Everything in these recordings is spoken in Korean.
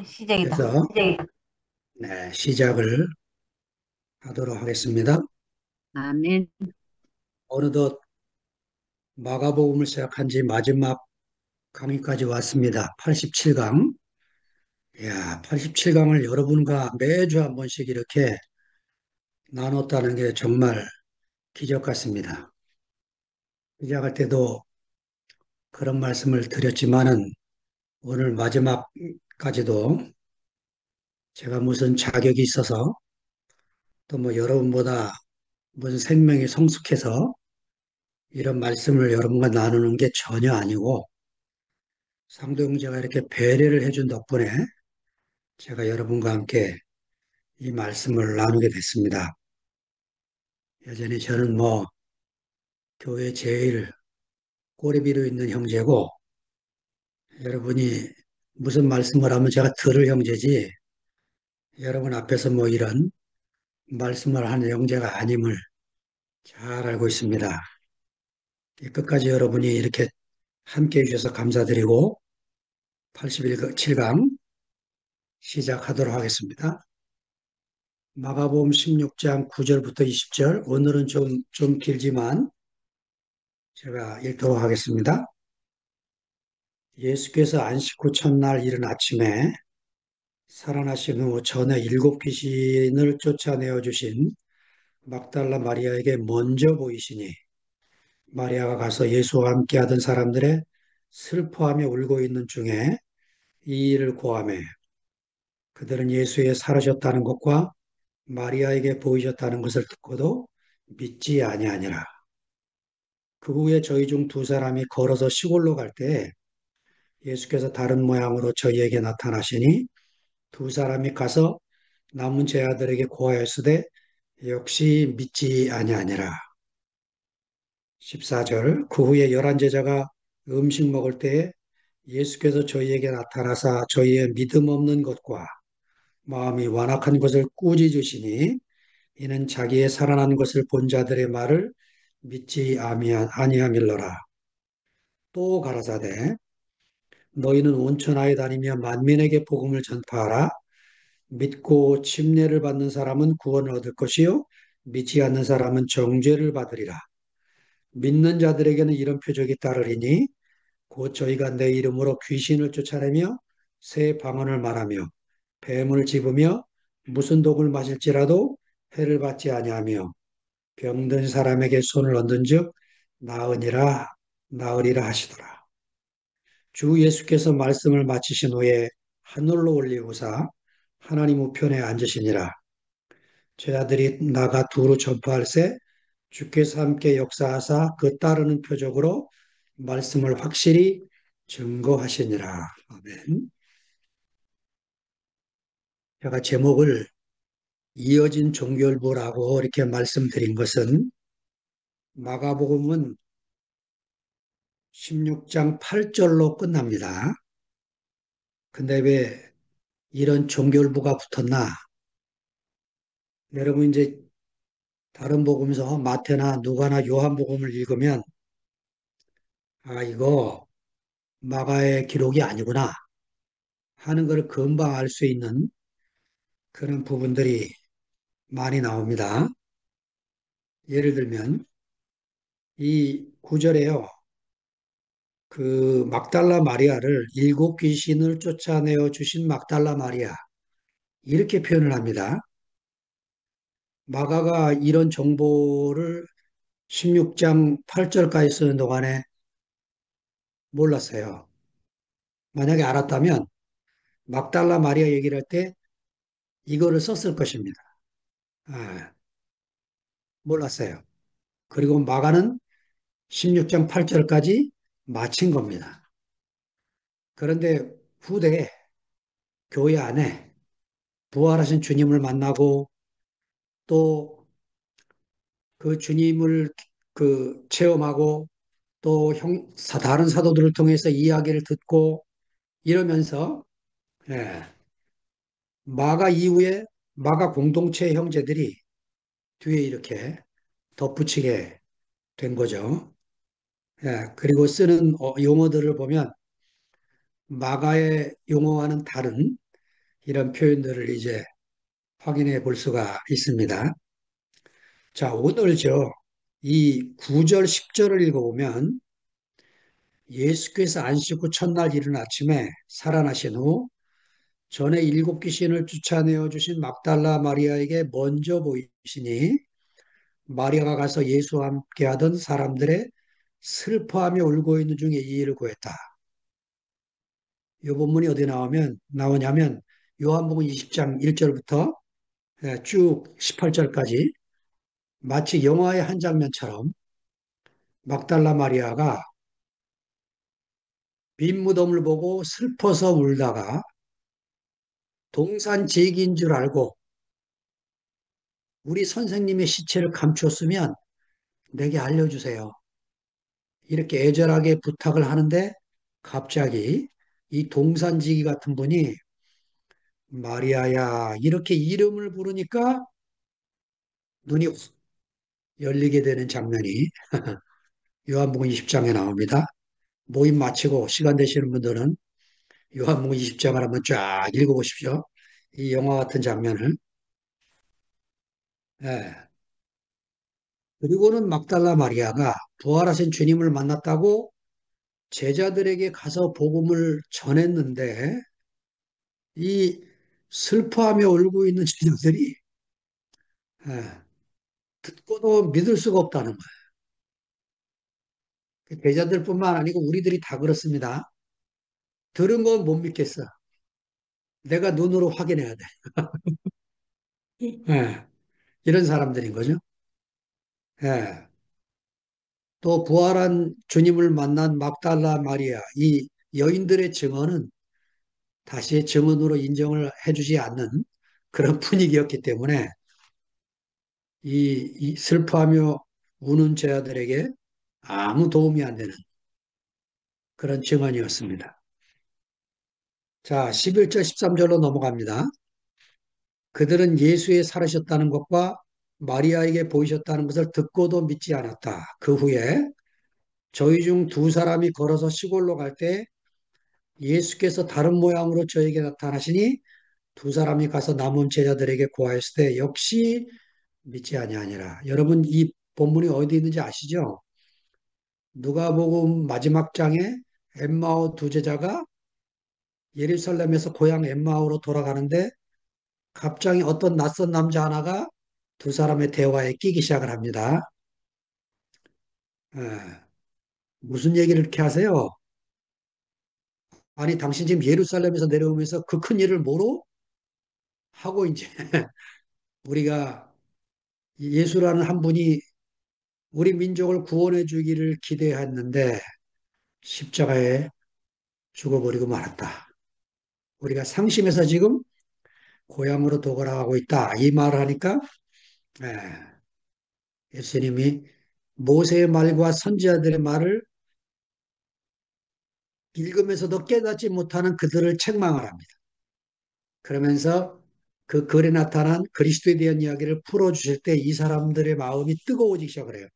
시작이다. 분께서 네, 시작을 하도록 하겠습니다. 아멘. 어느덧 마가복음을 시작한 지 마지막 강의까지 왔습니다. 87강. 이야, 87강을 여러분과 매주 한 번씩 이렇게 나눴다는 게 정말 기적 같습니다. 시작할 때도 그런 말씀을 드렸지만은 오늘 마지막까지도 제가 무슨 자격이 있어서 또 뭐 여러분보다 무슨 생명이 성숙해서 이런 말씀을 여러분과 나누는 게 전혀 아니고 상도 형제가 이렇게 배려를 해준 덕분에 제가 여러분과 함께 이 말씀을 나누게 됐습니다. 여전히 저는 뭐 교회 제일 꼬리비로 있는 형제고 여러분이 무슨 말씀을 하면 제가 들을 형제지 여러분 앞에서 뭐 이런 말씀을 하는 형제가 아님을 잘 알고 있습니다. 끝까지 여러분이 이렇게 함께 해주셔서 감사드리고 87강 시작하도록 하겠습니다. 마가복음 16장 9절부터 20절 오늘은 좀 길지만 제가 읽도록 하겠습니다. 예수께서 안식 후 첫날 이른 아침에 살아나신 후 전에 일곱 귀신을 쫓아내어 주신 막달라 마리아에게 먼저 보이시니 마리아가 가서 예수와 함께 하던 사람들의 슬퍼하며 울고 있는 중에 이 일을 고하매 그들은 예수의 사라졌다는 것과 마리아에게 보이셨다는 것을 듣고도 믿지 아니하니라. 그 후에 저희 중 두 사람이 걸어서 시골로 갈 때 예수께서 다른 모양으로 저희에게 나타나시니 두 사람이 가서 남은 제 아들에게 고하였으되 역시 믿지 아니하니라. 14절 그 후에 열한 제자가 음식 먹을 때에 예수께서 저희에게 나타나사 저희의 믿음 없는 것과 마음이 완악한 것을 꾸짖으시니 이는 자기의 살아난 것을 본 자들의 말을 믿지 아니함일러라. 또 가라사대 너희는 온 천하에 다니며 만민에게 복음을 전파하라. 믿고 침례를 받는 사람은 구원을 얻을 것이요 믿지 않는 사람은 정죄를 받으리라. 믿는 자들에게는 이런 표적이 따르리니 곧 저희가 내 이름으로 귀신을 쫓아내며 새 방언을 말하며 뱀을 집으며 무슨 독을 마실지라도 해를 받지 아니하며 병든 사람에게 손을 얹은즉 나으리라 하시더라. 주 예수께서 말씀을 마치신 후에 하늘로 올리고사 하나님 우편에 앉으시니라. 제 아들이 나가 두루 전파할세 주께서 함께 역사하사 그 따르는 표적으로 말씀을 확실히 증거하시니라. 아멘. 제가 제목을 이어진 종결부라고 이렇게 말씀드린 것은 마가복음은 16장 8절로 끝납니다. 근데 왜 이런 종결부가 붙었나? 여러분 이제 다른 복음서 마태나 누가나 요한복음을 읽으면 아 이거 마가의 기록이 아니구나 하는 것을 금방 알 수 있는 그런 부분들이 많이 나옵니다. 예를 들면 이 구절에요. 그 막달라 마리아를 일곱 귀신을 쫓아내어 주신 막달라 마리아 이렇게 표현을 합니다. 마가가 이런 정보를 16장 8절까지 쓰는 동안에 몰랐어요. 만약에 알았다면 막달라 마리아 얘기를 할 때 이거를 썼을 것입니다. 아, 몰랐어요. 그리고 마가는 16장 8절까지 마친 겁니다. 그런데 후대에 교회 안에 부활하신 주님을 만나고 또 그 주님을 그 체험하고 또 다른 사도들을 통해서 이야기를 듣고 이러면서 예, 마가 이후에 마가 공동체 형제들이 뒤에 이렇게 덧붙이게 된 거죠. 예, 그리고 쓰는 용어들을 보면 마가의 용어와는 다른 이런 표현들을 이제 확인해 볼 수가 있습니다. 자, 오늘 이 9절, 10절을 읽어보면 예수께서 안식 후 첫날 이른 아침에 살아나신 후 전에 일곱 귀신을 쫓아내어 주신 막달라 마리아에게 먼저 보이시니 마리아가 가서 예수와 함께 하던 사람들의 슬퍼하며 울고 있는 중에 이 일을 고했다. 이 본문이 어디 나오냐면 요한복음 20장 1절부터 쭉 18절까지 마치 영화의 한 장면처럼 막달라 마리아가 빈 무덤을 보고 슬퍼서 울다가 동산 제기인 줄 알고 우리 선생님의 시체를 감추었으면 내게 알려주세요. 이렇게 애절하게 부탁을 하는데 갑자기 이 동산지기 같은 분이 마리아야 이렇게 이름을 부르니까 눈이 확 열리게 되는 장면이 요한복음 20장에 나옵니다. 모임 마치고 시간 되시는 분들은 요한복음 20장을 한번 쫙 읽어보십시오. 이 영화 같은 장면을. 예. 그리고는 막달라 마리아가 부활하신 주님을 만났다고 제자들에게 가서 복음을 전했는데 이 슬퍼하며 울고 있는 제자들이 예, 듣고도 믿을 수가 없다는 거예요. 그 제자들뿐만 아니고 우리들이 다 그렇습니다. 들은 건 못 믿겠어. 내가 눈으로 확인해야 돼. 예, 이런 사람들인 거죠. 예. 또 부활한 주님을 만난 막달라 마리아, 이 여인들의 증언은 다시 증언으로 인정을 해주지 않는 그런 분위기였기 때문에 이 슬퍼하며 우는 제자들에게 아무 도움이 안 되는 그런 증언이었습니다. 자, 11절, 13절로 넘어갑니다. 그들은 예수의 살으셨다는 것과 마리아에게 보이셨다는 것을 듣고도 믿지 않았다. 그 후에 저희 중 두 사람이 걸어서 시골로 갈 때 예수께서 다른 모양으로 저에게 나타나시니 두 사람이 가서 남은 제자들에게 고하였을 때 역시 믿지 아니하니라. 여러분 이 본문이 어디 있는지 아시죠? 누가복음 마지막 장에 엠마오 두 제자가 예루살렘에서 고향 엠마오로 돌아가는데 갑자기 어떤 낯선 남자 하나가 두 사람의 대화에 끼기 시작을 합니다. 예, 무슨 얘기를 이렇게 하세요? 아니, 당신 지금 예루살렘에서 내려오면서 그 큰 일을 뭐로 하고 이제 우리가 예수라는 한 분이 우리 민족을 구원해 주기를 기대했는데 십자가에 죽어버리고 말았다. 우리가 상심해서 지금 고향으로 돌아가고 있다. 이 말을 하니까 예, 예수님이 모세의 말과 선지자들의 말을 읽으면서도 깨닫지 못하는 그들을 책망을 합니다. 그러면서 그 글에 나타난 그리스도에 대한 이야기를 풀어주실 때 이 사람들의 마음이 뜨거워지기 시작을 해요.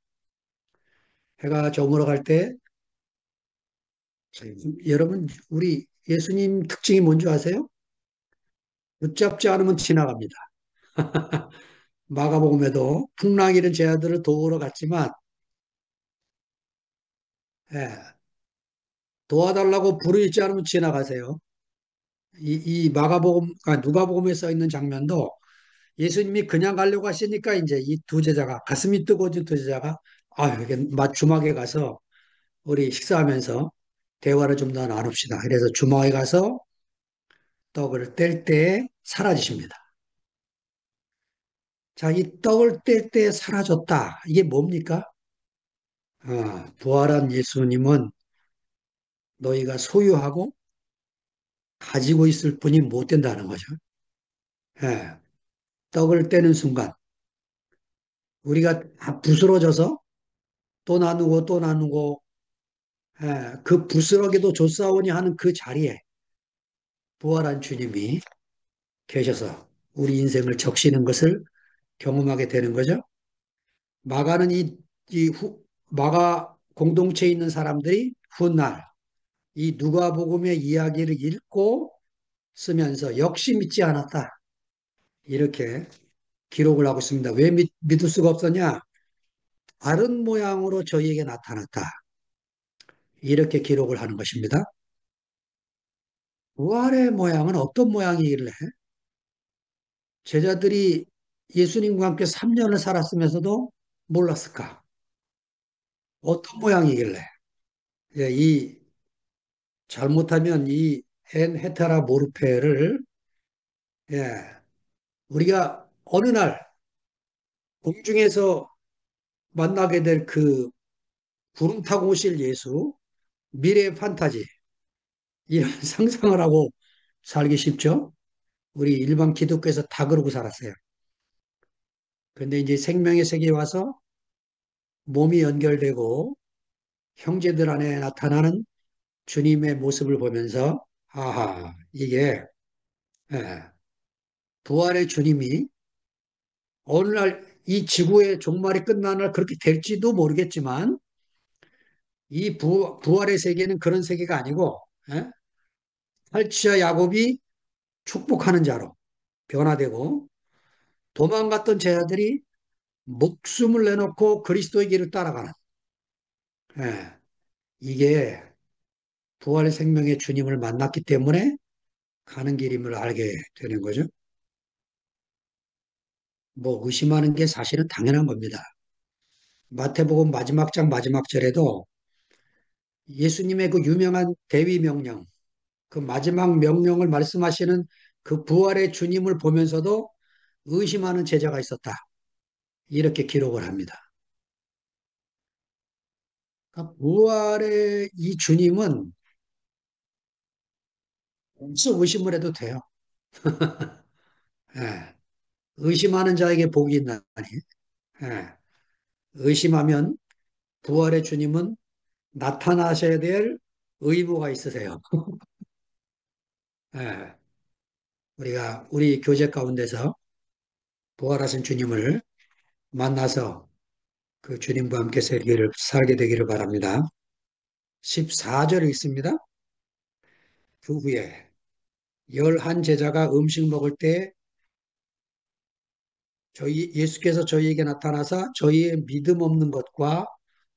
해가 저물어 갈 때, 여러분, 우리 예수님 특징이 뭔지 아세요? 붙잡지 않으면 지나갑니다. 마가복음에도 풍랑 잃은 제자들을 도우러 갔지만, 예, 도와달라고 부르지 않으면 지나가세요. 이 마가복음, 누가복음에 써 있는 장면도 예수님이 그냥 가려고 하시니까 이제 이 두 제자가 가슴이 뜨거워진 두 제자가 이게 주막에 가서 우리 식사하면서 대화를 좀 더 나눕시다. 그래서 주막에 가서 떡을 뗄 때 사라지십니다. 자, 이 떡을 뗄 때 사라졌다. 이게 뭡니까? 부활한 예수님은 너희가 소유하고 가지고 있을 뿐이 못 된다는 거죠. 예, 떡을 떼는 순간 우리가 다 부스러져서 또 나누고 또 나누고 그 부스러기도 조사오니 하는 그 자리에 부활한 주님이 계셔서 우리 인생을 적시는 것을 경험하게 되는 거죠. 마가는 마가 공동체에 있는 사람들이 훗날 이 누가복음의 이야기를 읽고 쓰면서 역시 믿지 않았다. 이렇게 기록을 하고 있습니다. 왜 믿을 수가 없었냐? 다른 모양으로 저희에게 나타났다. 이렇게 기록을 하는 것입니다. 부활의 모양은 어떤 모양이길래 제자들이 예수님과 함께 3년을 살았으면서도 몰랐을까? 어떤 모양이길래? 예, 잘못하면 이 엔 헤테라 모르페를 예, 우리가 어느 날 공중에서 만나게 될 그 구름 타고 오실 예수, 미래의 판타지, 이런 상상을 하고 살기 쉽죠? 우리 일반 기독교에서 다 그러고 살았어요. 근데 이제 생명의 세계에 와서 몸이 연결되고 형제들 안에 나타나는 주님의 모습을 보면서, 아하, 이게, 예, 부활의 주님이 어느 날 이 지구의 종말이 끝나는 날 그렇게 될지도 모르겠지만, 이 부활의 세계는 그런 세계가 아니고, 예? 팔치와 야곱이 축복하는 자로 변화되고, 도망갔던 제자들이 목숨을 내놓고 그리스도의 길을 따라가는, 예, 이게 부활의 생명의 주님을 만났기 때문에 가는 길임을 알게 되는 거죠. 뭐 의심하는 게 사실은 당연한 겁니다. 마태복음 마지막 장 마지막 절에도 예수님의 그 유명한 대위 명령, 그 마지막 명령을 말씀하시는 그 부활의 주님을 보면서도 의심하는 제자가 있었다. 이렇게 기록을 합니다. 그러니까 부활의 이 주님은 없어 의심을 해도 돼요. 예. 의심하는 자에게 복이 있나니. 예. 의심하면 부활의 주님은 나타나셔야 될 의무가 있으세요. 예. 우리가 우리 교제 가운데서 부활하신 주님을 만나서 그 주님과 함께 살게 되기를 바랍니다. 14절 있습니다. 그 후에 11 제자가 음식 먹을 때 예수께서 저희에게 나타나사 저희의 믿음 없는 것과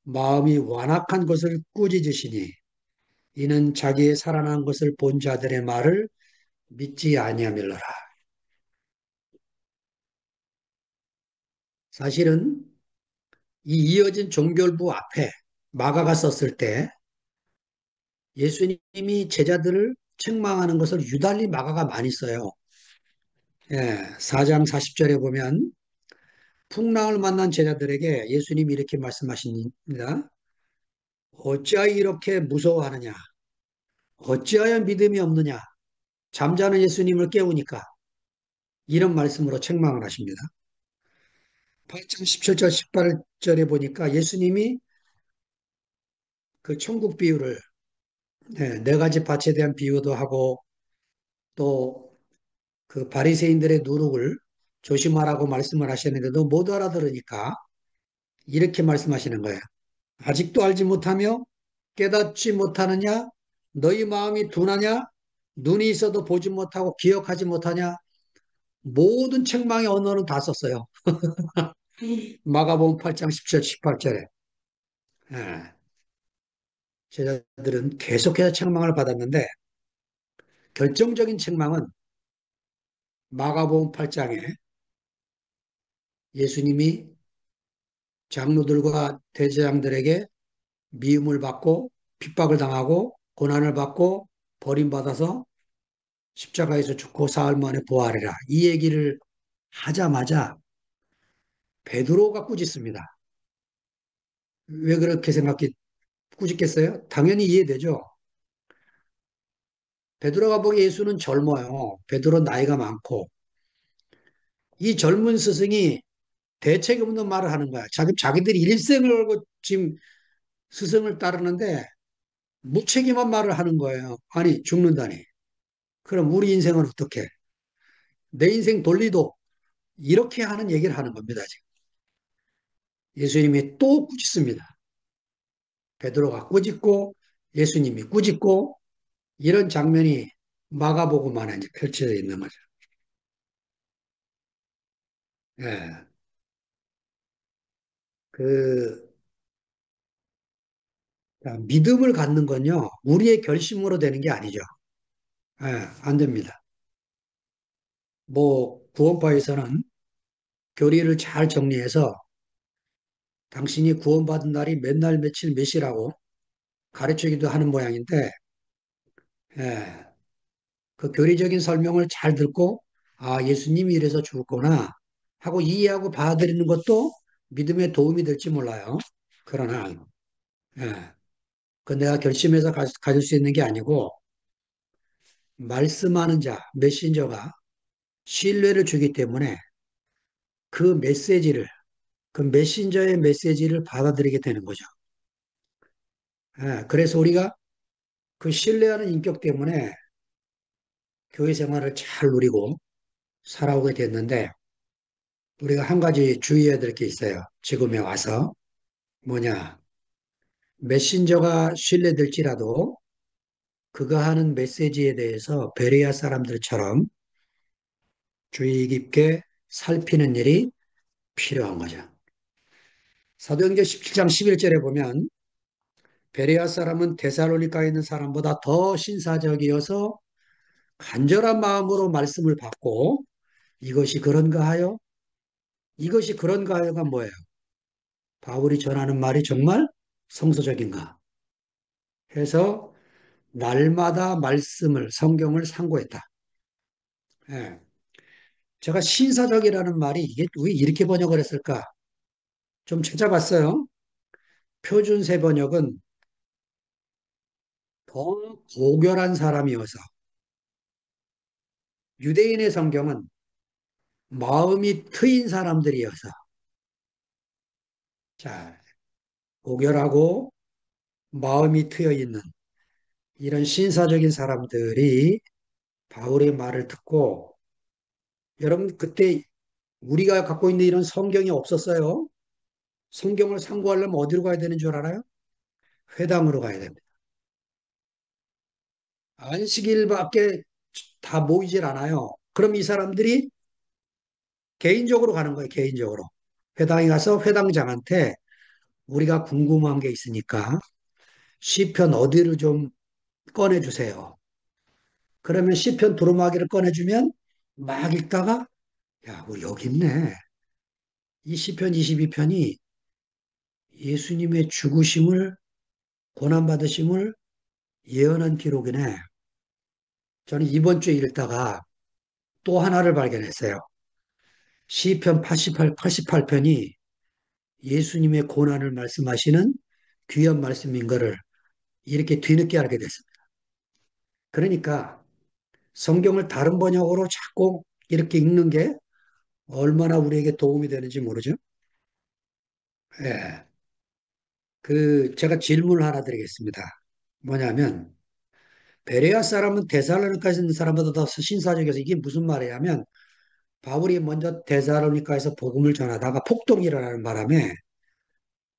마음이 완악한 것을 꾸짖으시니 이는 자기의 살아난 것을 본 자들의 말을 믿지 아니함일러라. 사실은 이 이어진 종결부 앞에 마가가 썼을 때 예수님이 제자들을 책망하는 것을 유달리 마가가 많이 써요. 예, 4장 40절에 보면 풍랑을 만난 제자들에게 예수님이 이렇게 말씀하십니다. 어찌하여 이렇게 무서워하느냐? 어찌하여 믿음이 없느냐? 잠자는 예수님을 깨우니까 이런 말씀으로 책망을 하십니다. 8장 17절 18절에 보니까 예수님이 그 천국 비유를 네 가지 밭에 대한 비유도 하고 또 그 바리새인들의 누룩을 조심하라고 말씀을 하셨는데도 못 알아들으니까 이렇게 말씀하시는 거예요. 아직도 알지 못하며 깨닫지 못하느냐? 너희 마음이 둔하냐? 눈이 있어도 보지 못하고 기억하지 못하냐? 모든 책망의 언어는 다 썼어요. 마가복음 8장 17, 18절에. 제자들은 계속해서 책망을 받았는데 결정적인 책망은 마가복음 8장에 예수님이 장로들과 대제장들에게 미움을 받고 핍박을 당하고 고난을 받고 버림받아서 십자가에서 죽고 사흘 만에 부활해라. 이 얘기를 하자마자 베드로가 꾸짖습니다. 왜 그렇게 꾸짖겠어요? 당연히 이해되죠. 베드로가 보기에 예수는 젊어요. 베드로 나이가 많고 이 젊은 스승이 대책 없는 말을 하는 거야. 자기들이 일생을 걸고 지금 스승을 따르는데 무책임한 말을 하는 거예요. 아니 죽는다니. 그럼 우리 인생은 어떻게? 내 인생 돌리도 이렇게 하는 얘기를 하는 겁니다. 지금. 예수님이 또 꾸짖습니다. 베드로가 꾸짖고 예수님이 꾸짖고 이런 장면이 마가복음 안에 이제 펼쳐져 있는 거죠. 예. 그 믿음을 갖는 건요, 우리의 결심으로 되는 게 아니죠. 예, 안 됩니다. 뭐, 구원파에서는 교리를 잘 정리해서 당신이 구원받은 날이 몇 날, 며칠, 몇이라고 가르치기도 하는 모양인데, 예, 그 교리적인 설명을 잘 듣고, 아, 예수님이 이래서 죽었구나 하고 이해하고 받아들이는 것도 믿음에 도움이 될지 몰라요. 그러나, 예, 그 내가 결심해서 가질 수 있는 게 아니고, 말씀하는 자, 메신저가 신뢰를 주기 때문에 그 메시지를, 그 메신저의 메시지를 받아들이게 되는 거죠. 예, 그래서 우리가 그 신뢰하는 인격 때문에 교회 생활을 잘 누리고 살아오게 됐는데, 우리가 한 가지 주의해야 될 게 있어요. 지금에 와서. 뭐냐. 메신저가 신뢰될지라도 그가 하는 메시지에 대해서 베레아 사람들처럼 주의 깊게 살피는 일이 필요한 거죠. 사도행전 17장 11절에 보면 베레아 사람은 데살로니가에 있는 사람보다 더 신사적이어서 간절한 마음으로 말씀을 받고 이것이 그런가 하여? 이것이 그런가 하여가 뭐예요? 바울이 전하는 말이 정말 성서적인가? 해서 날마다 말씀을, 성경을 상고했다. 예. 제가 신사적이라는 말이 이게 왜 이렇게 번역을 했을까? 좀 찾아봤어요. 표준세 번역은 더 고결한 사람이어서, 유대인의 성경은 마음이 트인 사람들이어서, 자, 고결하고 마음이 트여 있는 이런 신사적인 사람들이 바울의 말을 듣고, 여러분, 그때 우리가 갖고 있는 이런 성경이 없었어요. 성경을 상고하려면 어디로 가야 되는 줄 알아요? 회당으로 가야 됩니다. 안식일밖에 다 모이질 않아요. 그럼 이 사람들이 개인적으로 가는 거예요, 개인적으로. 회당에 가서 회당장한테 우리가 궁금한 게 있으니까 시편 어디를 좀 꺼내주세요. 그러면 시편 두루마기를 꺼내주면 막 읽다가 야, 우리 여기 있네. 이 시편 22편이 예수님의 죽으심을 고난받으심을 예언한 기록이네. 저는 이번 주에 읽다가 또 하나를 발견했어요. 시편 88편이 예수님의 고난을 말씀하시는 귀한 말씀인 거를 이렇게 뒤늦게 알게 됐습니다. 그러니까 성경을 다른 번역으로 자꾸 이렇게 읽는 게 얼마나 우리에게 도움이 되는지 모르죠. 예. 제가 질문을 하나 드리겠습니다. 뭐냐면, 베레아 사람은 데살로니가에 있는 사람보다 더 신사적이어서 이게 무슨 말이냐면, 바울이 먼저 데살로니가에서 복음을 전하다가 폭동이 일어나는 바람에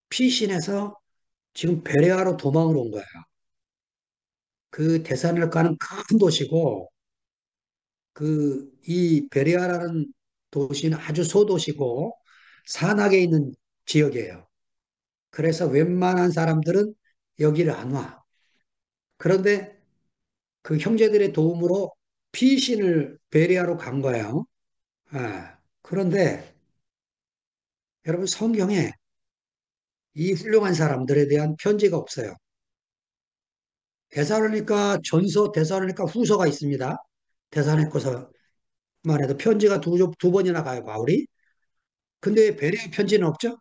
피신해서 지금 베레아로 도망을 온 거예요. 그 데살로니가는 큰 도시고, 이 베레아라는 도시는 아주 소도시고, 산악에 있는 지역이에요. 그래서 웬만한 사람들은 여기를 안 와. 그런데 그 형제들의 도움으로 피신을 베레아로 간 거예요. 그런데 여러분 성경에 이 훌륭한 사람들에 대한 편지가 없어요. 데살로니가 전서, 데살로니가 후서가 있습니다. 데살로니가서만 해도 편지가 두 번이나 가요, 바울이. 근데 왜 베레아 편지는 없죠?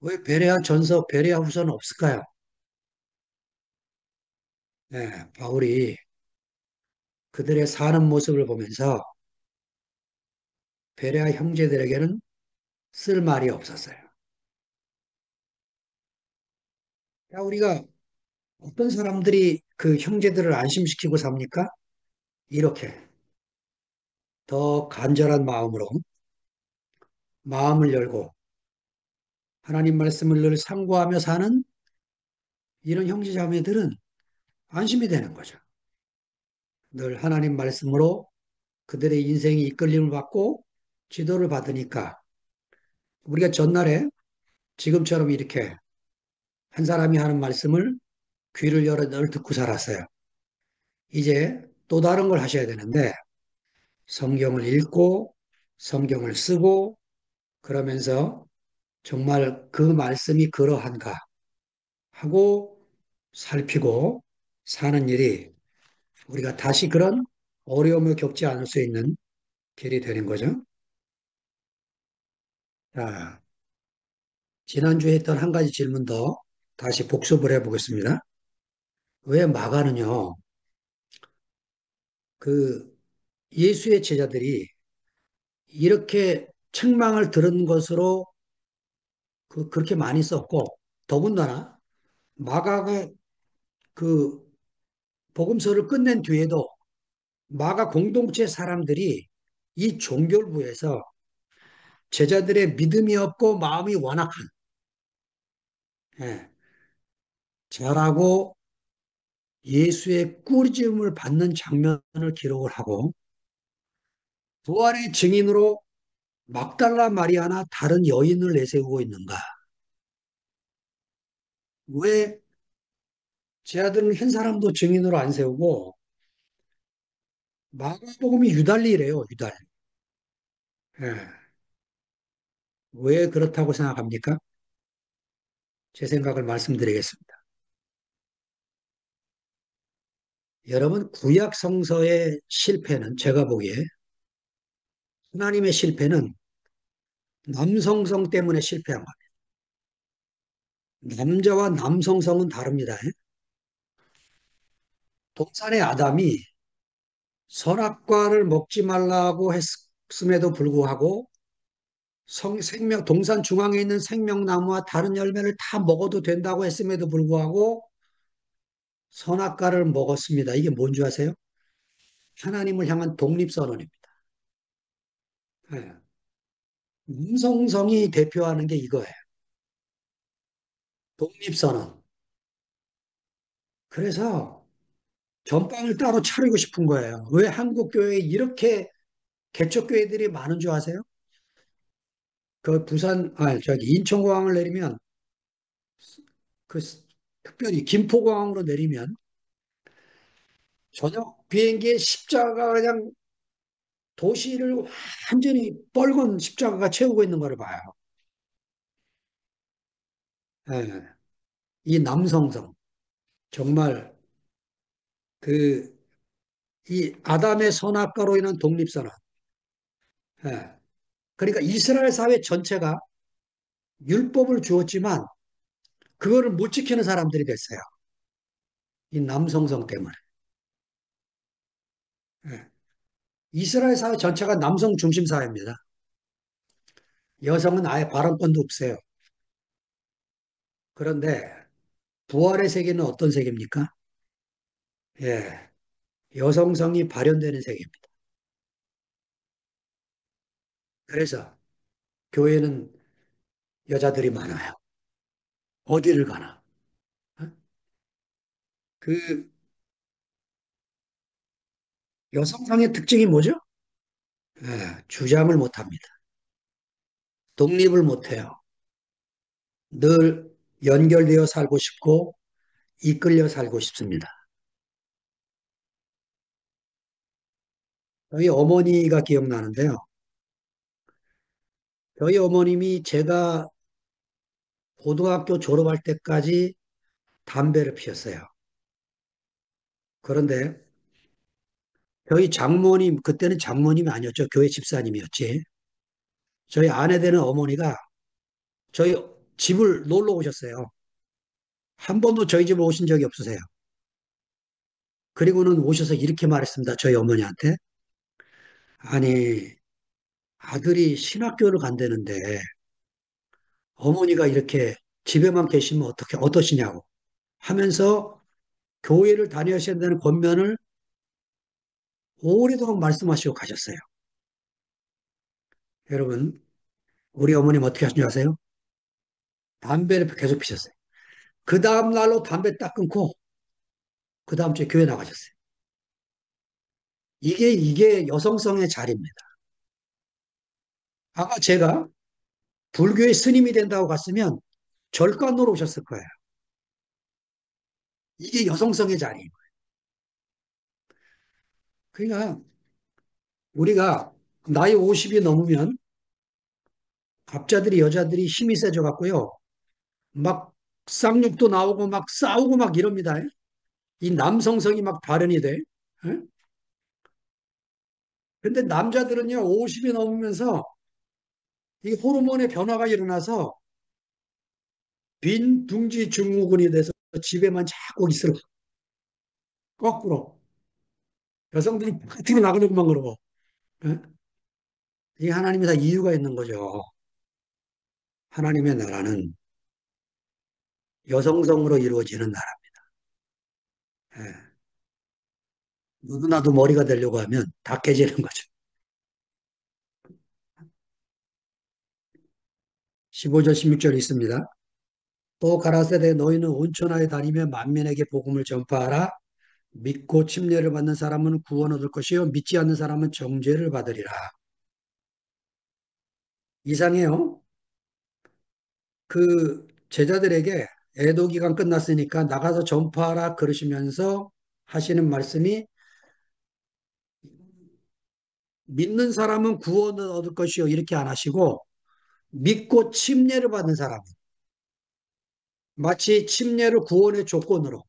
왜 베레아 전서, 베레아 후서는 없을까요? 네, 바울이 그들의 사는 모습을 보면서 베레아 형제들에게는 쓸 말이 없었어요. 우리가 어떤 사람들이 그 형제들을 안심시키고 삽니까? 이렇게 더 간절한 마음으로 마음을 열고 하나님 말씀을 늘 상고하며 사는 이런 형제자매들은 안심이 되는 거죠. 늘 하나님 말씀으로 그들의 인생이 이끌림을 받고 지도를 받으니까 우리가 전날에 지금처럼 이렇게 한 사람이 하는 말씀을 귀를 열어 늘 듣고 살았어요. 이제 또 다른 걸 하셔야 되는데 성경을 읽고 성경을 쓰고 그러면서 정말 그 말씀이 그러한가 하고 살피고 사는 일이 우리가 다시 그런 어려움을 겪지 않을 수 있는 길이 되는 거죠. 자, 지난주에 했던 한 가지 질문 더 다시 복습을 해보겠습니다. 왜 마가는요, 그 예수의 제자들이 이렇게 책망을 들은 것으로 그렇게 많이 썼고, 더군다나 마가가 그 복음서를 끝낸 뒤에도 마가 공동체 사람들이 이 종결부에서 제자들의 믿음이 없고 마음이 완악한, 예, 자라고 예수의 꾸짖음을 받는 장면을 기록을 하고 부활의 증인으로 막달라 마리아나 다른 여인을 내세우고 있는가? 왜 제 아들은 한 사람도 증인으로 안 세우고 마가복음이 유달리래요, 유달리. 예. 왜 그렇다고 생각합니까? 제 생각을 말씀드리겠습니다. 여러분, 구약 성서의 실패는 제가 보기에 하나님의 실패는 남성성 때문에 실패한 겁니다. 남자와 남성성은 다릅니다. 동산의 아담이 선악과를 먹지 말라고 했음에도 불구하고 동산 중앙에 있는 생명나무와 다른 열매를 다 먹어도 된다고 했음에도 불구하고 선악과를 먹었습니다. 이게 뭔지 아세요? 하나님을 향한 독립선언입니다. 예. 남성성이 대표하는 게 이거예요. 독립선언. 그래서 전방을 따로 차리고 싶은 거예요. 왜 한국 교회에 이렇게 개척교회들이 많은 줄 아세요? 저기 인천공항을 내리면 그 특별히 김포공항으로 내리면 저녁 비행기에 십자가 그냥 도시를 완전히 뻘건 십자가가 채우고 있는 걸 봐요. 예. 이 남성성. 정말 그, 이 아담의 선악과로 인한 독립선언. 예. 그러니까 이스라엘 사회 전체가 율법을 주었지만 그거를 못 지키는 사람들이 됐어요. 이 남성성 때문에. 예. 이스라엘 사회 전체가 남성 중심 사회입니다. 여성은 아예 발언권도 없어요. 그런데 부활의 세계는 어떤 세계입니까? 예. 여성성이 발현되는 세계입니다. 그래서 교회는 여자들이 많아요. 어디를 가나. 어? 그 여성상의 특징이 뭐죠? 예, 주장을 못합니다. 독립을 못해요. 늘 연결되어 살고 싶고 이끌려 살고 싶습니다. 저희 어머니가 기억나는데요. 저희 어머님이 제가 고등학교 졸업할 때까지 담배를 피웠어요. 그런데 저희 장모님, 그때는 장모님이 아니었죠. 교회 집사님이었지. 저희 아내 되는 어머니가 저희 집을 놀러 오셨어요. 한 번도 저희 집에 오신 적이 없으세요. 그리고는 오셔서 이렇게 말했습니다. 저희 어머니한테. 아니, 아들이 신학교를 간다는데 어머니가 이렇게 집에만 계시면 어떠시냐고 하면서 교회를 다녀야 된다는 권면을 오래도록 말씀하시고 가셨어요. 여러분, 우리 어머님 어떻게 하신 줄 아세요? 담배를 계속 피셨어요. 그 다음 날로 담배 딱 끊고 그 다음 주에 교회 나가셨어요. 이게 여성성의 자리입니다. 아마 제가 불교의 스님이 된다고 갔으면 절간으로 오셨을 거예요. 이게 여성성의 자리예요. 그러니까 우리가 나이 50이 넘으면 갑자들이 여자들이 힘이 세져 갖고요. 막 쌍욕도 나오고 막 싸우고 막 이럽니다. 이 남성성이 막 발현이 돼. 예? 근데 남자들은요, 50이 넘으면서 이 호르몬의 변화가 일어나서 빈 둥지 증후군이 돼서 집에만 자꾸 있으러 거꾸로 여성들이 파티로 나가려고만 그러고 예? 이게 하나님이 다 이유가 있는 거죠. 하나님의 나라는 여성성으로 이루어지는 나라. 예. 누구나도 머리가 되려고 하면 다 깨지는 거죠. 15절, 16절 있습니다. 또 가라사대 너희는 온천하에 다니며 만민에게 복음을 전파하라. 믿고 침례를 받는 사람은 구원 얻을 것이요 믿지 않는 사람은 정죄를 받으리라. 이상해요. 그 제자들에게 애도 기간 끝났으니까 나가서 전파하라 그러시면서 하시는 말씀이 믿는 사람은 구원을 얻을 것이요 이렇게 안 하시고 믿고 침례를 받는 사람 마치 침례를 구원의 조건으로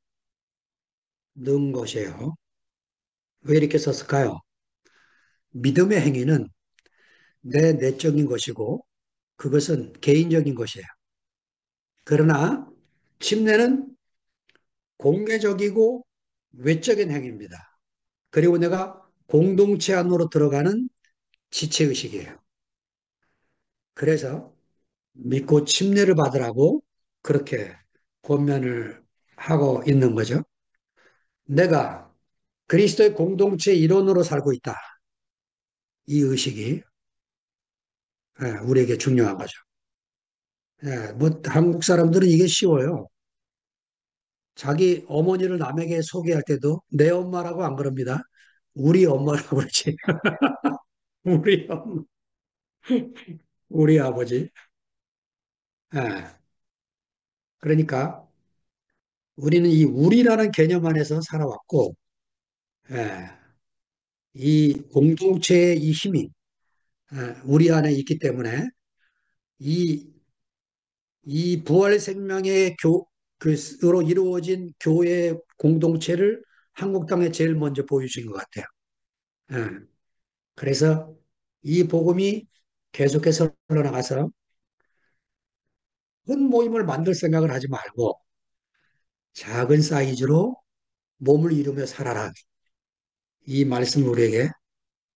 넣은 것이에요. 왜 이렇게 썼을까요? 믿음의 행위는 내 내적인 것이고 그것은 개인적인 것이에요. 그러나 침례는 공개적이고 외적인 행위입니다. 그리고 내가 공동체 안으로 들어가는 지체의식이에요. 그래서 믿고 침례를 받으라고 그렇게 권면을 하고 있는 거죠. 내가 그리스도의 공동체 일원으로 살고 있다. 이 의식이 우리에게 중요한 거죠. 뭐 한국 사람들은 이게 쉬워요. 자기 어머니를 남에게 소개할 때도 내 엄마라고 안 그럽니다. 우리 엄마라고 그러지. 우리 엄마, 우리 아버지. 예. 그러니까 우리는 이 우리라는 개념 안에서 살아왔고, 예. 이 공동체의 이 힘이 우리 안에 있기 때문에 이, 이 부활 생명의 그로 이루어진 교회 공동체를 한국 땅에 제일 먼저 보여준 것 같아요. 예. 그래서 이 복음이 계속해서 흘러나가서 큰 모임을 만들 생각을 하지 말고 작은 사이즈로 몸을 이루며 살아라. 이 말씀을 우리에게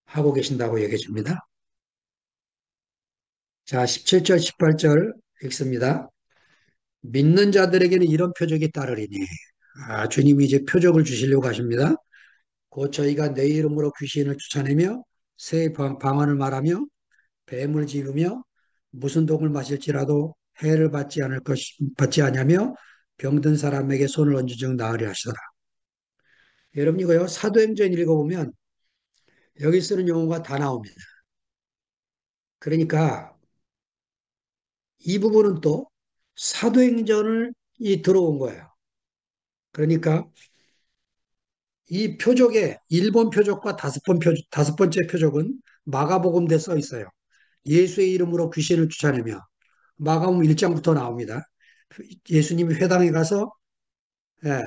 하고 계신다고 얘기해 줍니다. 자, 17절, 18절 읽습니다. 믿는 자들에게는 이런 표적이 따르리니. 주님이 이제 표적을 주시려고 하십니다. 곧 저희가 내 이름으로 귀신을 쫓아내며 새 방언을 말하며 뱀을 집으며 무슨 독을 마실지라도 해를 받지 아니하며 병든 사람에게 손을 얹은 즉 나으리 하시더라. 여러분 이거요. 사도행전 읽어보면 여기 쓰는 용어가 다 나옵니다. 그러니까 이 부분은 또 사도행전을 들어온 거예요. 그러니까 이 표적의 일본 표적과 다섯 번째 표적은 마가복음에 써 있어요. 예수의 이름으로 귀신을 쫓아내며 마가복음 1장부터 나옵니다. 예수님이 회당에 가서 예,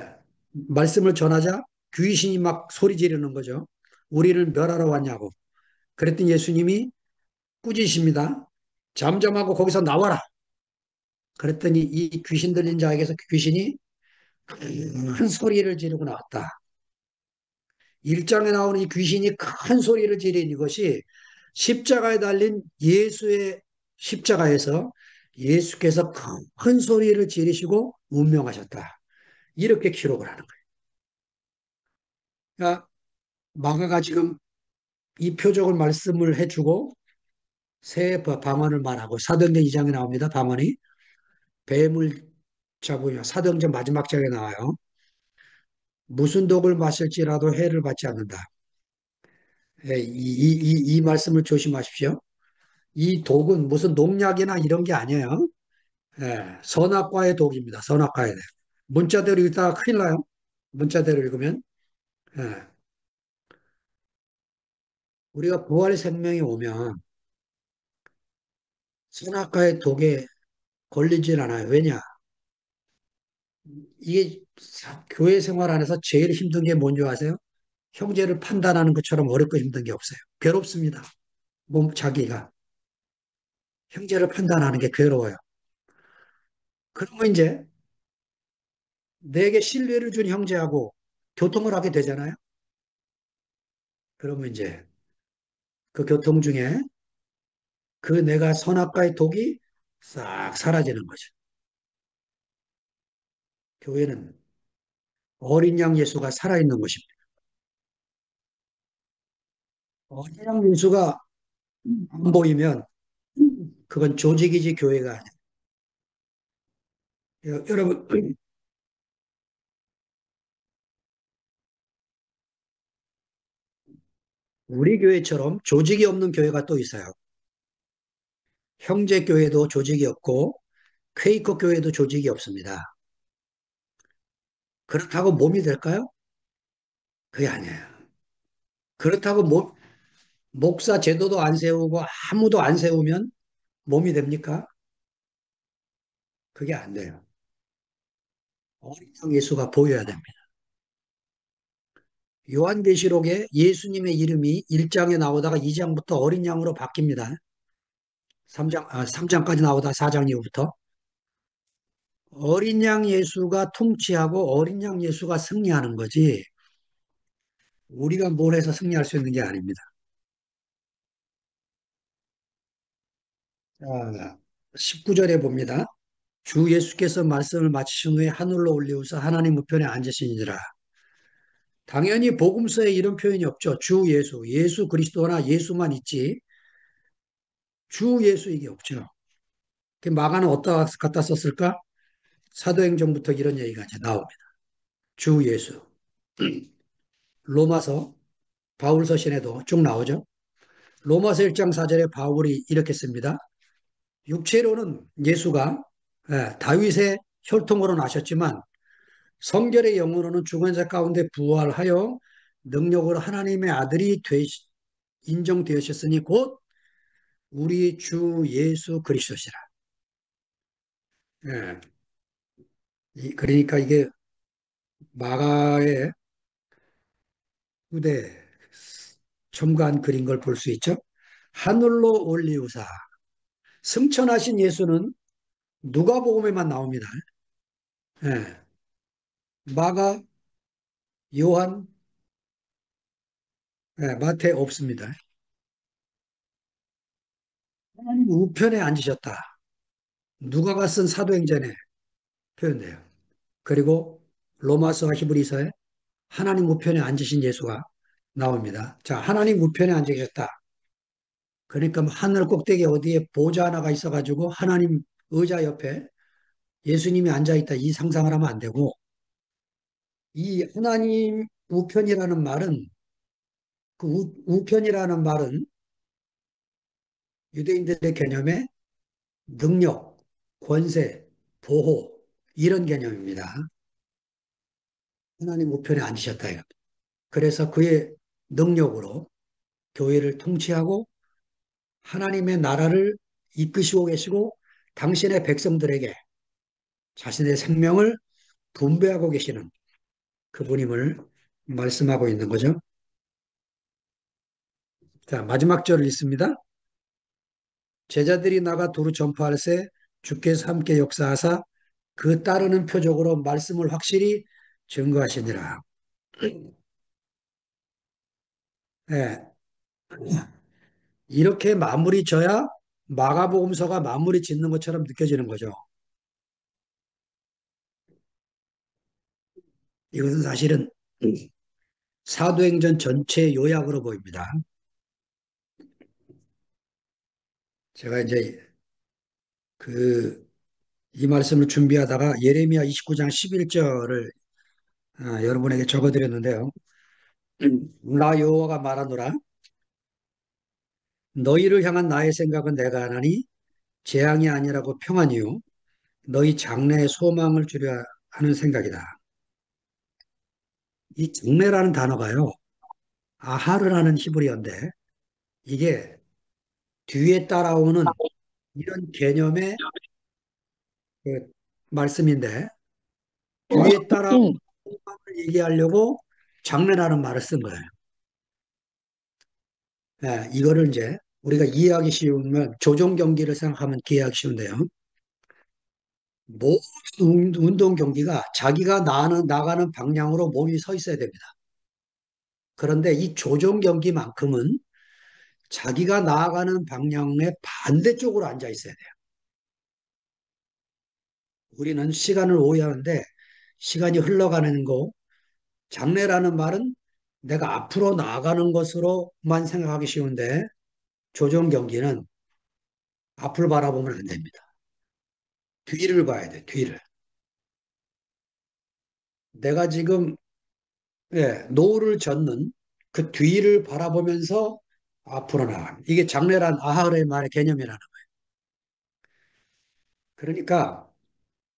말씀을 전하자 귀신이 막 소리 지르는 거죠. 우리를 멸하러 왔냐고. 그랬더니 예수님이 꾸짖으십니다. 잠잠하고 거기서 나와라. 그랬더니 이 귀신 들린 자에게서 귀신이 큰 소리를 지르고 나왔다. 1장에 나오는 이 귀신이 큰 소리를 지른 이것이 십자가에 달린 예수의 십자가에서 예수께서 큰 소리를 지르시고 운명하셨다. 이렇게 기록을 하는 거예요. 그러니까 마가가 지금 이 표적을 말씀을 해주고 새 방언을 말하고 사도행전 2장에 나옵니다. 방언이 뱀을 자, 보면 사도행전 마지막 장에 나와요. 무슨 독을 마실지라도 해를 받지 않는다. 예, 이 말씀을 조심하십시오. 이 독은 무슨 농약이나 이런 게 아니에요. 예, 선악과의 독입니다. 선악과의 독. 문자대로 읽다가 큰일 나요. 문자대로 읽으면. 예, 우리가 부활의 생명이 오면 선악과의 독에 걸리질 않아요. 왜냐? 이게 교회 생활 안에서 제일 힘든 게 뭔지 아세요? 형제를 판단하는 것처럼 어렵고 힘든 게 없어요. 괴롭습니다. 몸 자기가 형제를 판단하는 게 괴로워요. 그러면 이제 내게 신뢰를 준 형제하고 교통을 하게 되잖아요. 그러면 이제 그 교통 중에 그 내가 선악과의 독이 싹 사라지는 거죠. 교회는 어린 양 예수가 살아있는 것입니다. 어린 양 예수가 안 보이면 그건 조직이지 교회가 아니에요. 여러분, 우리 교회처럼 조직이 없는 교회가 또 있어요. 형제 교회도 조직이 없고 퀘이커 교회도 조직이 없습니다. 그렇다고 몸이 될까요? 그게 아니에요. 그렇다고 목사 제도도 안 세우고 아무도 안 세우면 몸이 됩니까? 그게 안 돼요. 어린 양 예수가 보여야 됩니다. 요한계시록에 예수님의 이름이 1장에 나오다가 2장부터 어린 양으로 바뀝니다. 3장까지 나오다 4장 이후부터. 어린 양 예수가 통치하고 어린 양 예수가 승리하는 거지 우리가 뭘 해서 승리할 수 있는 게 아닙니다. 자, 19절에 봅니다. 주 예수께서 말씀을 마치신 후에 하늘로 올리우사 하나님 우편에 앉으시니라. 당연히 복음서에 이런 표현이 없죠. 주 예수, 예수 그리스도나 예수만 있지 주 예수 이게 없죠. 마가는 어디다 갖다 썼을까? 사도행전부터 이런 얘기가 이제 나옵니다. 주 예수. 로마서 바울 서신에도 쭉 나오죠. 로마서 1장 4절에 바울이 이렇게 씁니다. 육체로는 예수가 다윗의 혈통으로 나셨지만 성결의 영으로는 죽은 자 가운데 부활하여 능력으로 하나님의 아들이 인정되셨으니 곧 우리 주 예수 그리스도시라. 예, 그러니까 이게 마가의 후대 첨가한 그린 걸 볼 수 있죠. 하늘로 올리우사 승천하신 예수는 누가복음에만 나옵니다. 예, 마가, 요한, 마태 없습니다. 하나님 우편에 앉으셨다. 누가가 쓴 사도행전에 표현돼요. 그리고 로마서와 히브리서에 하나님 우편에 앉으신 예수가 나옵니다. 자, 하나님 우편에 앉으셨다. 그러니까 뭐 하늘 꼭대기 어디에 보좌 하나가 있어가지고 하나님 의자 옆에 예수님이 앉아있다 이 상상을 하면 안 되고 이 하나님 우편이라는 말은 그 우편이라는 말은 유대인들의 개념에 능력, 권세, 보호 이런 개념입니다. 하나님 우편에 앉으셨다. 이겁니다. 그래서 그의 능력으로 교회를 통치하고 하나님의 나라를 이끄시고 계시고 당신의 백성들에게 자신의 생명을 분배하고 계시는 그분임을 말씀하고 있는 거죠. 자, 마지막 절을 읽습니다. 제자들이 나가 두루 전파할세 주께서 함께 역사하사 그 따르는 표적으로 말씀을 확실히 증거하시니라. 네, 이렇게 마무리 져야 마가복음서가 마무리 짓는 것처럼 느껴지는 거죠. 이것은 사실은 사도행전 전체 요약으로 보입니다. 제가 이제 그 이 말씀을 준비하다가 예레미야 29장 11절을 여러분에게 적어드렸는데요. 나 여호와가 말하노라. 너희를 향한 나의 생각은 내가 하나니 재앙이 아니라고 평안이요 너희 장래에 소망을 주려 하는 생각이다. 이 장래라는 단어가요. 아하르라는 히브리어인데 이게 뒤에 따라오는 이런 개념의 그 말씀인데 뒤에 따라오는 걸 얘기하려고 장래라는 말을 쓴 거예요. 이거를 이제 우리가 이해하기 쉬우면 조종 경기를 생각하면 이해하기 쉬운데요. 모든 운동 경기가 자기가 나가는 방향으로 몸이 서 있어야 됩니다. 그런데 이 조종 경기만큼은 자기가 나아가는 방향의 반대쪽으로 앉아 있어야 돼요. 우리는 시간을 오해하는데 시간이 흘러가는 거, 장래라는 말은 내가 앞으로 나아가는 것으로만 생각하기 쉬운데 조종 경기는 앞을 바라보면 안 됩니다. 뒤를 봐야 돼, 뒤를. 내가 지금 노를 젓는 그 뒤를 바라보면서 앞으로 나가는 이게 장래란 아하르의 말의 개념이라는 거예요. 그러니까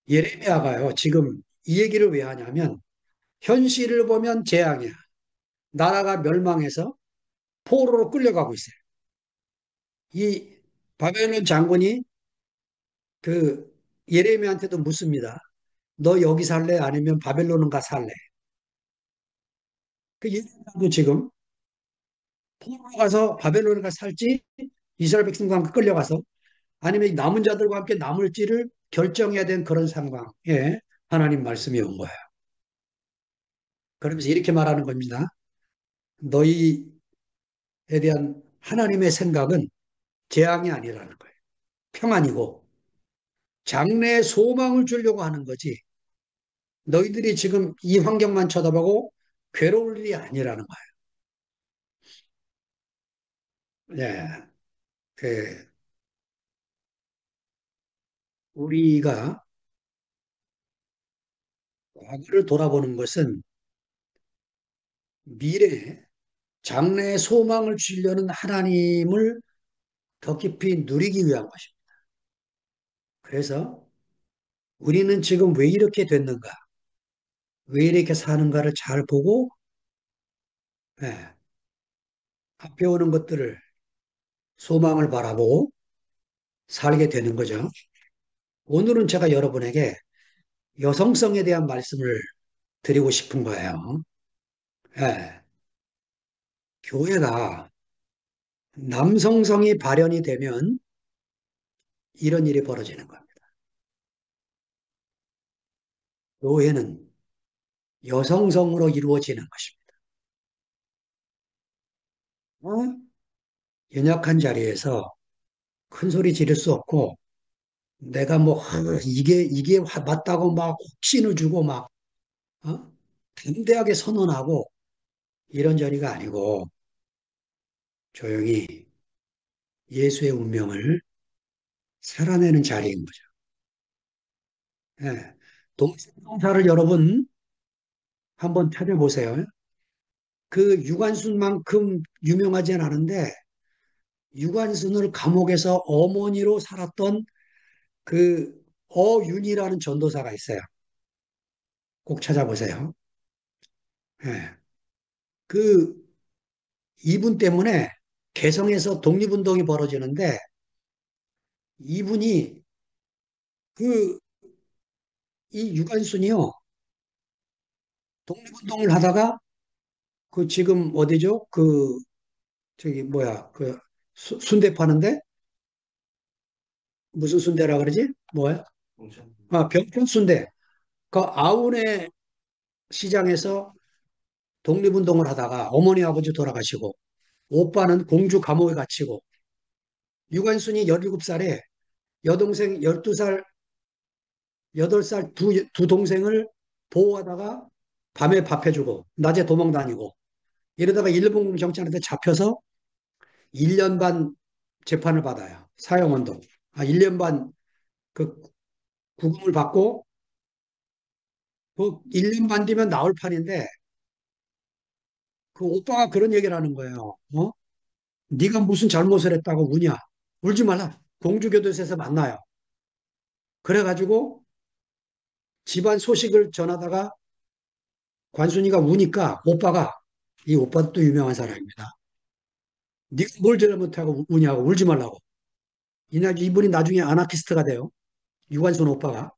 예레미야가요. 지금 이 얘기를 왜 하냐면 현실을 보면 재앙이야. 나라가 멸망해서 포로로 끌려가고 있어요. 이 바벨론 장군이 그 예레미야한테도 묻습니다. 너 여기 살래? 아니면 바벨론은 가 살래? 그 예레미야도 지금 포로로 가서 바벨론에 가 살지 이스라엘 백성과 함께 끌려가서 아니면 남은 자들과 함께 남을지를 결정해야 된 그런 상황에 하나님 말씀이 온 거예요. 그러면서 이렇게 말하는 겁니다. 너희에 대한 하나님의 생각은 재앙이 아니라는 거예요. 평안이고 장래에 소망을 주려고 하는 거지. 너희들이 지금 이 환경만 쳐다보고 괴로울 일이 아니라는 거예요. 예, 그 우리가 과거를 돌아보는 것은 미래에 장래에 소망을 주려는 하나님을 더 깊이 누리기 위한 것입니다. 그래서 우리는 지금 왜 이렇게 됐는가, 왜 이렇게 사는가를 잘 보고 예, 앞에 오는 것들을 소망을 바라보고 살게 되는 거죠. 오늘은 제가 여러분에게 여성성에 대한 말씀을 드리고 싶은 거예요. 예, 교회가 남성성이 발현이 되면 이런 일이 벌어지는 겁니다. 교회는 여성성으로 이루어지는 것입니다. 어? 연약한 자리에서 큰 소리 지를 수 없고 내가 뭐 이게 맞다고 막 확신을 주고 막 어? 담대하게 선언하고 이런 자리가 아니고 조용히 예수의 운명을 살아내는 자리인 거죠. 예. 동사를 여러분 한번 찾아보세요. 그 유관순만큼 유명하진 않은데 유관순을 감옥에서 어머니로 살았던 그 어윤이라는 전도사가 있어요. 꼭 찾아보세요. 예. 그 이분 때문에 개성에서 독립운동이 벌어지는데 이분이 그 이 유관순이요 독립운동을 하다가 그 지금 어디죠? 그 저기 뭐야 그 순대 파는데 무슨 순대라 그러지? 뭐야? 병천 순대. 그 아우네 시장에서 독립운동을 하다가 어머니 아버지 돌아가시고 오빠는 공주 감옥에 갇히고 유관순이 17살에 여동생 12살, 8살 두 동생을 보호하다가 밤에 밥 해주고 낮에 도망 다니고 이러다가 일본 경찰한테 잡혀서 1년 반 재판을 받아요. 사형원동. 1년 반 그 구금을 받고 그 1년 반 뒤면 나올 판인데 그 오빠가 그런 얘기를 하는 거예요. 네가 무슨 잘못을 했다고 우냐? 울지 말라. 공주교도소에서 만나요. 그래가지고 집안 소식을 전하다가 관순이가 우니까 오빠가 이 오빠도 유명한 사람입니다. 네가 뭘 잘못하고 우냐고 울지 말라고. 이분이 나중에 아나키스트가 돼요. 유관순 오빠가.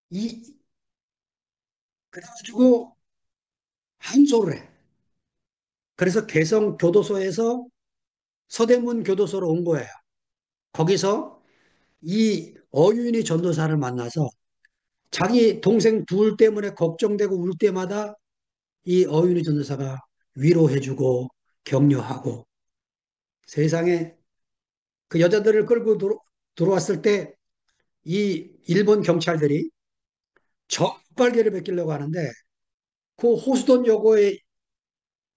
이 그래가지고 항소를 해. 그래서 개성 교도소에서 서대문 교도소로 온 거예요. 거기서 이 어윤희 전도사를 만나서 자기 동생 둘 때문에 걱정되고 울 때마다 이 어윤희 전도사가 위로해주고 격려하고 세상에 그 여자들을 끌고 들어왔을 때 이 일본 경찰들이 적발개를 베끼려고 하는데 그 호수돈 여고에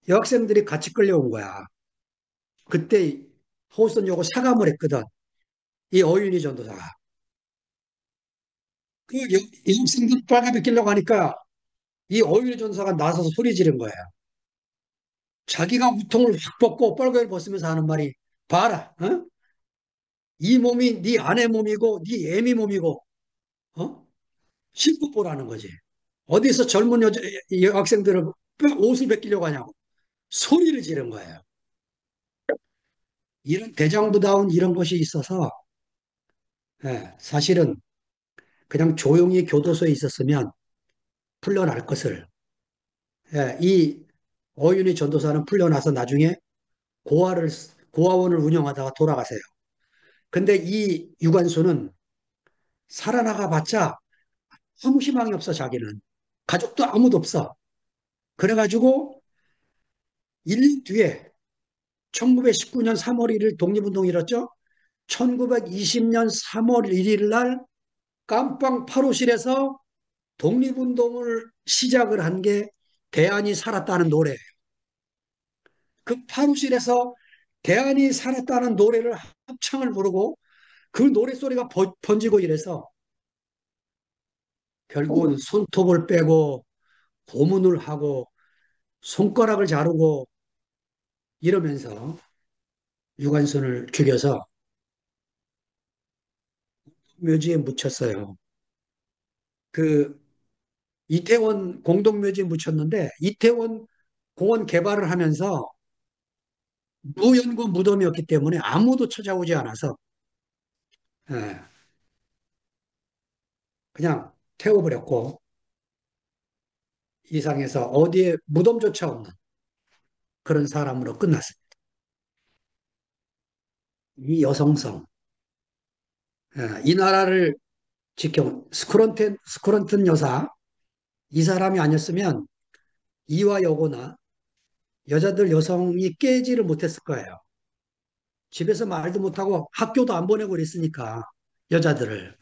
여학생들이 같이 끌려온 거야. 그때 호수돈 여고 사감을 했거든. 이 어윤희 전도사가. 그 여학생들 빨가 베끼려고 하니까 이 어윤희 전도사가 나서서 소리 지른 거야. 자기가 우통을 확 벗고 뻘개를 벗으면서 하는 말이 봐라. 이 몸이 네 아내 몸이고 네 애미 몸이고 어? 신고 보라는 거지. 어디서 젊은 여학생들을 옷을 벗기려고 하냐고 소리를 지른 거예요. 이런 대장부다운 이런 것이 있어서 사실은 그냥 조용히 교도소에 있었으면 풀려날 것을 이 어윤희 전도사는 풀려나서 나중에 고아를 고아원을 운영하다가 돌아가세요. 근데 이 유관수는 살아나가 봤자 아무 희망이 없어 자기는. 가족도 아무도 없어. 그래가지고 1년 뒤에 1919년 3월 1일 독립운동 일었죠. 1920년 3월 1일 날 깜빵 8호실에서 독립운동을 시작을 한 게 대안이 살았다는 노래. 그 8호실에서 대안이 살았다는 노래를 합창을 부르고 그 노래소리가 번지고 이래서 결국은 손톱을 빼고 고문을 하고 손가락을 자르고 이러면서 유관순을 죽여서 묘지에 묻혔어요. 그 이태원 공동묘지에 묻혔는데 이태원 공원 개발을 하면서 무연고 무덤이었기 때문에 아무도 찾아오지 않아서 예, 그냥 태워버렸고 이상해서 어디에 무덤조차 없는 그런 사람으로 끝났어요. 이 여성성, 이 나라를 지켜온 스크런튼 여사, 이 사람이 아니었으면 이화 여고나 여자들 여성이 깨지를 못했을 거예요. 집에서 말도 못하고 학교도 안 보내고 그랬으니까 여자들을.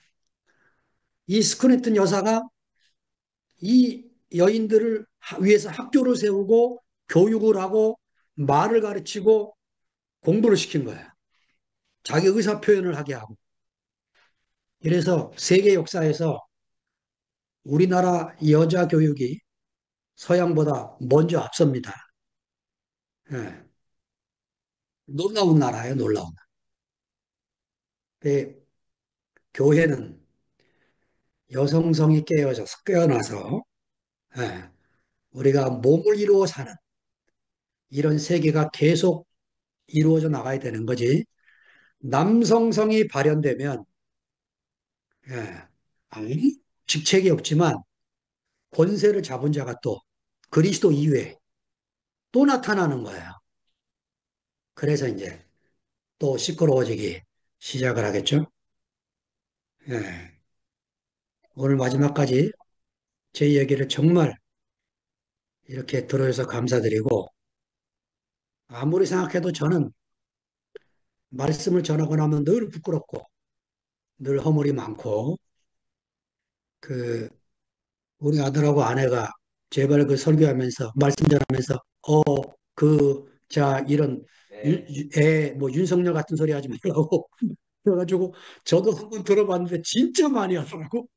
이 스크래튼 여사가 이 여인들을 위해서 학교를 세우고 교육을 하고 말을 가르치고 공부를 시킨 거야. 자기 의사 표현을 하게 하고. 이래서 세계 역사에서 우리나라 여자 교육이 서양보다 먼저 앞섭니다. 예. 놀라운 나라예요, 놀라운 나라. 근데 교회는 여성성이 깨어나서 예, 우리가 몸을 이루어 사는 이런 세계가 계속 이루어져 나가야 되는 거지. 남성성이 발현되면 예, 아무 직책이 없지만 권세를 잡은 자가 또 그리스도 이후에 또 나타나는 거예요. 그래서 이제 또 시끄러워지기 시작을 하겠죠. 예, 오늘 마지막까지 제 얘기를 정말 이렇게 들어줘서 감사드리고 아무리 생각해도 저는 말씀을 전하고 나면 늘 부끄럽고 늘 허물이 많고 그 우리 아들하고 아내가 제발 그 설교하면서 말씀 전하면서 자 이런 뭐 윤석열 같은 소리 하지 말라고 그래가지고 저도 한번 들어봤는데 진짜 많이 하더라고.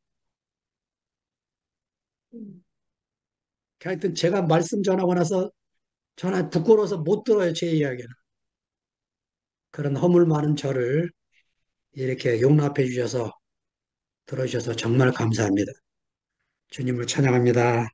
하여튼 제가 말씀 전하고 나서 저는 부끄러워서 못 들어요, 제 이야기는. 그런 허물 많은 저를 이렇게 용납해 주셔서 들어주셔서 정말 감사합니다. 주님을 찬양합니다.